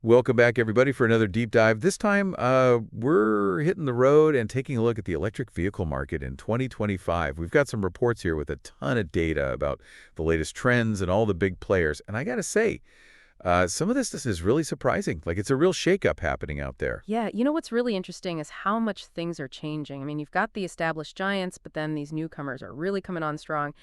Welcome back, everybody, for another deep dive. This time, we're hitting the road and taking a look at the electric vehicle market in 2025. We've got some reports here with a ton of data about the latest trends and all the big players. And I got to say, some of this is really surprising. Like, it's a real shakeup happening out there. Yeah, you know what's really interesting is how much things are changing. I mean, you've got the established giants, but then these newcomers are really coming on strong.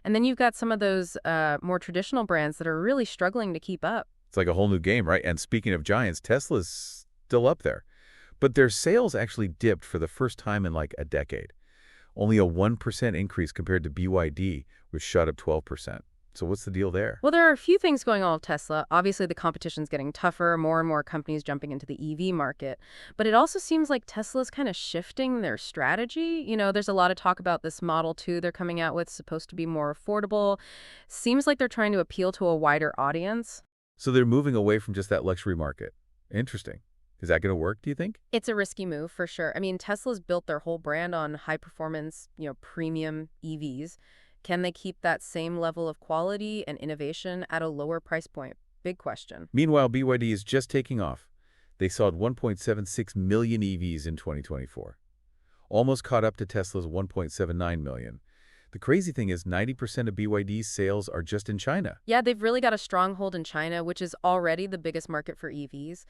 And then you've got some of those more traditional brands that are really struggling to keep up. It's like a whole new game, right? And speaking of giants, Tesla's still up there. But their sales actually dipped for the first time in like a decade. Only a 1% increase compared to BYD, which shot up 12%. So what's the deal there? Well, there are a few things going on with Tesla. Obviously, the competition's getting tougher, more and more companies jumping into the EV market. But it also seems like Tesla's kind of shifting their strategy. You know, there's a lot of talk about this Model 2 they're coming out with, supposed to be more affordable. Seems like they're trying to appeal to a wider audience. So they're moving away from just that luxury market. Interesting. Is that going to work, do you think? It's a risky move for sure. I mean, Tesla's built their whole brand on high performance, premium EVs. Can they keep that same level of quality and innovation at a lower price point? Big question. Meanwhile, BYD is just taking off. They sold 1.76 million EVs in 2024, almost caught up to Tesla's 1.79 million. The crazy thing is 90% of BYD's sales are just in China. Yeah, they've really got a stronghold in China, which is already the biggest market for EVs.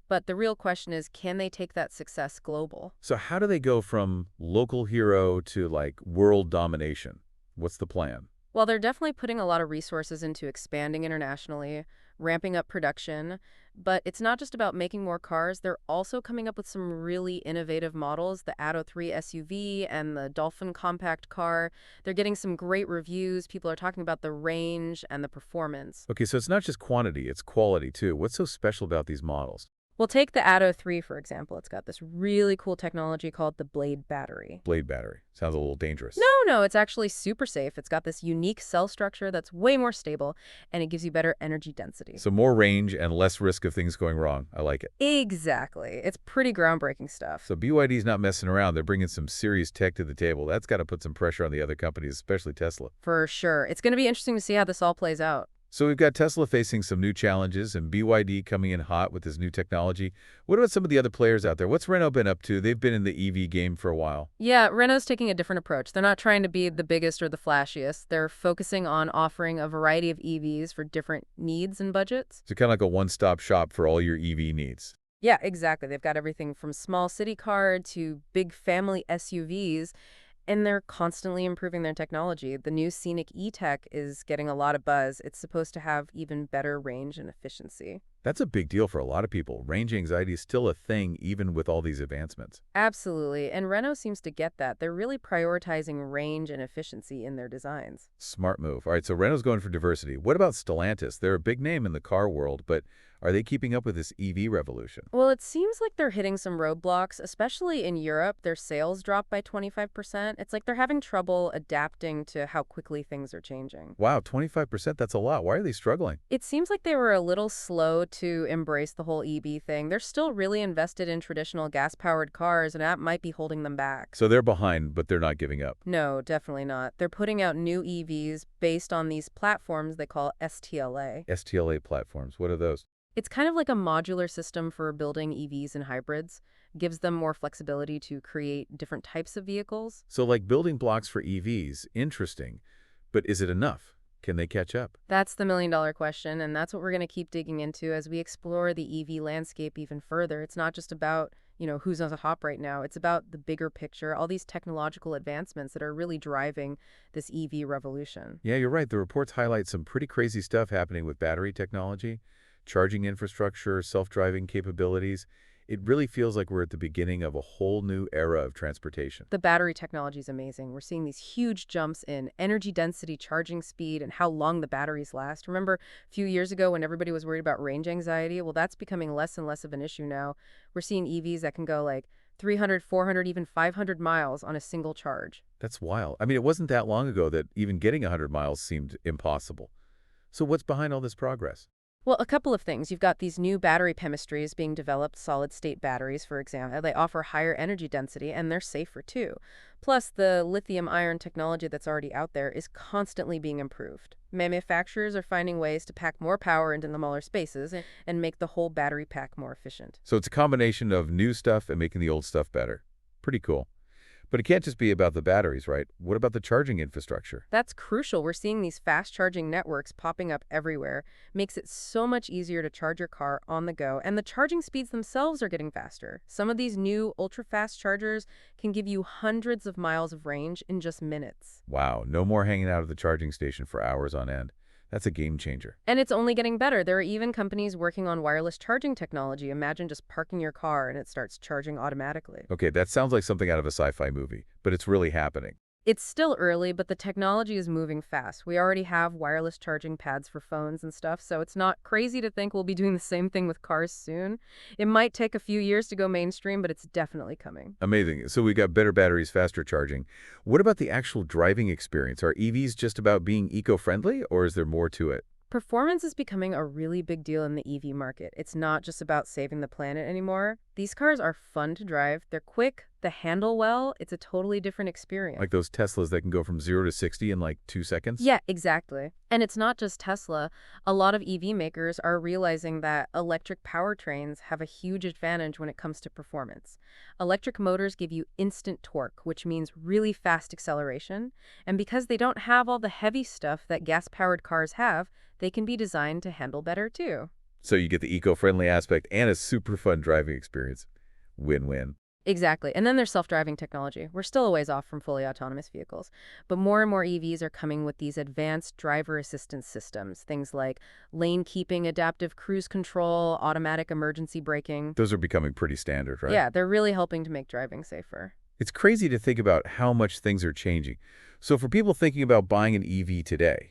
But the real question is, can they take that success global? So how do they go from local hero to like world domination? What's the plan? Well, they're definitely putting a lot of resources into expanding internationally, ramping up production. But it's not just about making more cars. They're also coming up with some really innovative models, the Atto 3 SUV and the Dolphin compact car. They're getting some great reviews. People are talking about the range and the performance. Okay, so it's not just quantity, it's quality too. What's so special about these models? We'll take the Atto 3, for example. It's got this really cool technology called the Blade battery. Blade battery. Sounds a little dangerous. No, it's actually super safe. It's got this unique cell structure that's way more stable, and it gives you better energy density. So more range and less risk of things going wrong. I like it. Exactly. It's pretty groundbreaking stuff. So BYD's not messing around. They're bringing some serious tech to the table. That's got to put some pressure on the other companies, especially Tesla. For sure. It's going to be interesting to see how this all plays out. So we've got Tesla facing some new challenges and BYD coming in hot with this new technology. What about some of the other players out there? What's Renault been up to? They've been in the EV game for a while. Yeah, Renault's taking a different approach. They're not trying to be the biggest or the flashiest. They're focusing on offering a variety of EVs for different needs and budgets. So kind of like a one-stop shop for all your EV needs. Yeah, exactly. They've got everything from small city car to big family SUVs. And they're constantly improving their technology. The new Scenic E-Tech is getting a lot of buzz. It's supposed to have even better range and efficiency. That's a big deal for a lot of people. Range anxiety is still a thing even with all these advancements. Absolutely. And Renault seems to get that. They're really prioritizing range and efficiency in their designs. Smart move. All right, so Renault's going for diversity. What about Stellantis? They're a big name in the car world, but are they keeping up with this EV revolution? Well, it seems like they're hitting some roadblocks, especially in Europe. Their sales dropped by 25%. It's like they're having trouble adapting to how quickly things are changing. Wow, 25%, that's a lot. Why are they struggling? It seems like they were a little slow to embrace the whole EV thing. They're still really invested in traditional gas-powered cars, and that might be holding them back. So they're behind, but they're not giving up. No, definitely not. They're putting out new EVs based on these platforms they call STLA. STLA platforms, what are those? It's kind of like a modular system for building EVs and hybrids. Gives them more flexibility to create different types of vehicles. So like building blocks for EVs, interesting. But is it enough? Can they catch up? That's the million-dollar question, and that's what we're going to keep digging into as we explore the EV landscape even further. It's not just about, who's on the hop right now. It's about the bigger picture, all these technological advancements that are really driving this EV revolution. Yeah, you're right. The reports highlight some pretty crazy stuff happening with battery technology, charging infrastructure, self-driving capabilities. It really feels like we're at the beginning of a whole new era of transportation. The battery technology is amazing. We're seeing these huge jumps in energy density, charging speed, and how long the batteries last. Remember a few years ago when everybody was worried about range anxiety? Well, that's becoming less and less of an issue now. We're seeing EVs that can go like 300, 400, even 500 miles on a single charge. That's wild. I mean, it wasn't that long ago that even getting 100 miles seemed impossible. So what's behind all this progress? Well, a couple of things. You've got these new battery chemistries being developed, solid-state batteries, for example. They offer higher energy density, and they're safer, too. Plus, the lithium-ion technology that's already out there is constantly being improved. Manufacturers are finding ways to pack more power into the smaller spaces and make the whole battery pack more efficient. So it's a combination of new stuff and making the old stuff better. Pretty cool. But it can't just be about the batteries, right? What about the charging infrastructure? That's crucial. We're seeing these fast charging networks popping up everywhere. Makes it so much easier to charge your car on the go, and the charging speeds themselves are getting faster. Some of these new ultra-fast chargers can give you hundreds of miles of range in just minutes. Wow, no more hanging out at the charging station for hours on end. That's a game changer. And it's only getting better. There are even companies working on wireless charging technology. Imagine just parking your car and it starts charging automatically. Okay, that sounds like something out of a sci-fi movie, but it's really happening. It's still early, but the technology is moving fast. We already have wireless charging pads for phones and stuff, so it's not crazy to think we'll be doing the same thing with cars soon. It might take a few years to go mainstream, but it's definitely coming. Amazing. So we got better batteries, faster charging. What about the actual driving experience? Are EVs just about being eco-friendly, or is there more to it? Performance is becoming a really big deal in the EV market. It's not just about saving the planet anymore. These cars are fun to drive, they're quick, they handle well, it's a totally different experience. Like those Teslas that can go from 0 to 60 in like 2 seconds? Yeah, exactly. And it's not just Tesla. A lot of EV makers are realizing that electric powertrains have a huge advantage when it comes to performance. Electric motors give you instant torque, which means really fast acceleration. And because they don't have all the heavy stuff that gas-powered cars have, they can be designed to handle better too. So you get the eco-friendly aspect and a super fun driving experience. Win-win. Exactly. And then there's self-driving technology. We're still a ways off from fully autonomous vehicles, but more and more EVs are coming with these advanced driver assistance systems, things like lane keeping, adaptive cruise control, automatic emergency braking. Those are becoming pretty standard, right? Yeah, they're really helping to make driving safer. It's crazy to think about how much things are changing. So for people thinking about buying an EV today,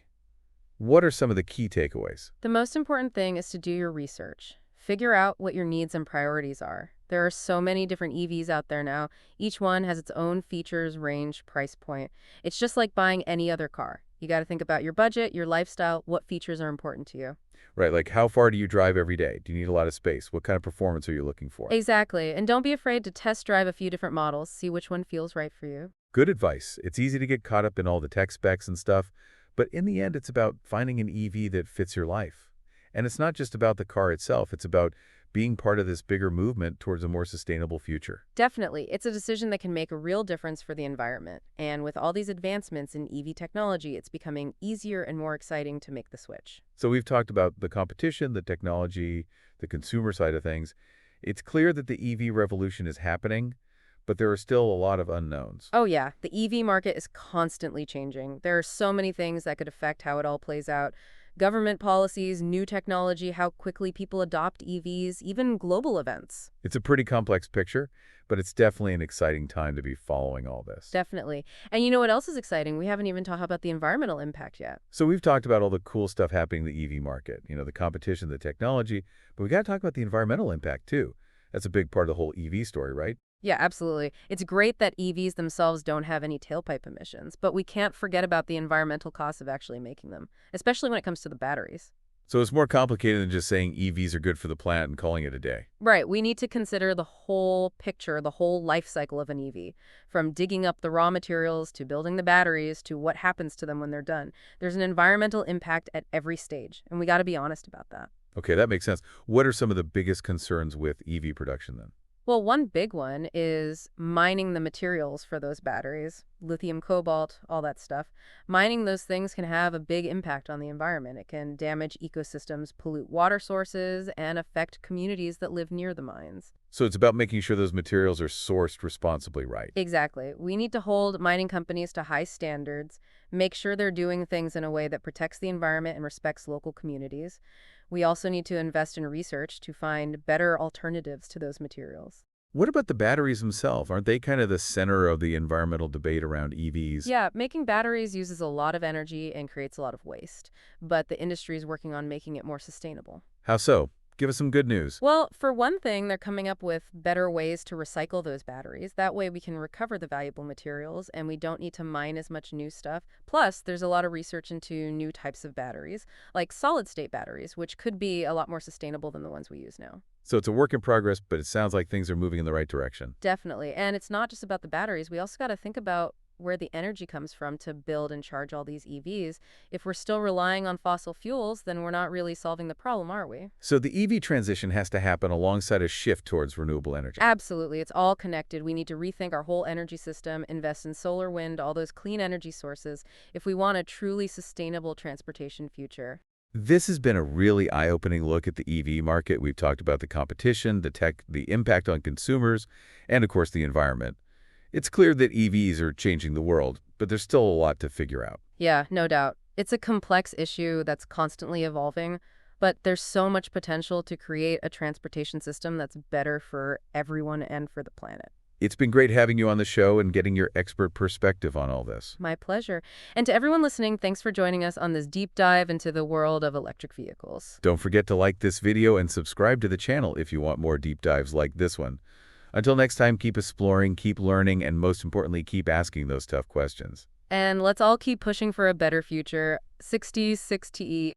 what are some of the key takeaways? The most important thing is to do your research. Figure out what your needs and priorities are. There are so many different EVs out there now. Each one has its own features, range, price point. It's just like buying any other car. You got to think about your budget, your lifestyle, what features are important to you. Right, like how far do you drive every day? Do you need a lot of space? What kind of performance are you looking for? Exactly. And don't be afraid to test drive a few different models, see which one feels right for you. Good advice. It's easy to get caught up in all the tech specs and stuff, but in the end, it's about finding an EV that fits your life. And it's not just about the car itself. It's about being part of this bigger movement towards a more sustainable future. Definitely. It's a decision that can make a real difference for the environment. And with all these advancements in EV technology, it's becoming easier and more exciting to make the switch. So we've talked about the competition, the technology, the consumer side of things. It's clear that the EV revolution is happening, but there are still a lot of unknowns. Oh yeah, the EV market is constantly changing. There are so many things that could affect how it all plays out. Government policies, new technology, how quickly people adopt EVs, even global events. It's a pretty complex picture, but it's definitely an exciting time to be following all this. Definitely. And you know what else is exciting? We haven't even talked about the environmental impact yet. So we've talked about all the cool stuff happening in the EV market, the competition, the technology, but we got to talk about the environmental impact too. That's a big part of the whole EV story, right? Yeah, absolutely. It's great that EVs themselves don't have any tailpipe emissions, but we can't forget about the environmental costs of actually making them, especially when it comes to the batteries. So it's more complicated than just saying EVs are good for the planet and calling it a day. Right, we need to consider the whole picture, the whole life cycle of an EV, from digging up the raw materials to building the batteries to what happens to them when they're done. There's an environmental impact at every stage, and we got to be honest about that. Okay, that makes sense. What are some of the biggest concerns with EV production then? Well, one big one is mining the materials for those batteries, lithium, cobalt, all that stuff. Mining those things can have a big impact on the environment. It can damage ecosystems, pollute water sources, and affect communities that live near the mines. So it's about making sure those materials are sourced responsibly, right? Exactly. We need to hold mining companies to high standards, make sure they're doing things in a way that protects the environment and respects local communities. We also need to invest in research to find better alternatives to those materials. What about the batteries themselves? Aren't they kind of the center of the environmental debate around EVs? Yeah, making batteries uses a lot of energy and creates a lot of waste, but the industry is working on making it more sustainable. How so? Give us some good news. Well, for one thing, they're coming up with better ways to recycle those batteries. That way we can recover the valuable materials and we don't need to mine as much new stuff. Plus, there's a lot of research into new types of batteries, like solid-state batteries, which could be a lot more sustainable than the ones we use now. So it's a work in progress, but it sounds like things are moving in the right direction. Definitely. And it's not just about the batteries. We also got to think about where the energy comes from to build and charge all these EVs. If we're still relying on fossil fuels, then we're not really solving the problem, are we? So the EV transition has to happen alongside a shift towards renewable energy. Absolutely. It's all connected. We need to rethink our whole energy system, invest in solar, wind, all those clean energy sources if we want a truly sustainable transportation future. This has been a really eye-opening look at the EV market. We've talked about the competition, the tech, the impact on consumers, and of course the environment. It's clear that EVs are changing the world, but there's still a lot to figure out. Yeah, no doubt. It's a complex issue that's constantly evolving, but there's so much potential to create a transportation system that's better for everyone and for the planet. It's been great having you on the show and getting your expert perspective on all this. My pleasure. And to everyone listening, thanks for joining us on this deep dive into the world of electric vehicles. Don't forget to like this video and subscribe to the channel if you want more deep dives like this one. Until next time, keep exploring, keep learning, and most importantly, keep asking those tough questions. And let's all keep pushing for a better future. 60s, 6TE.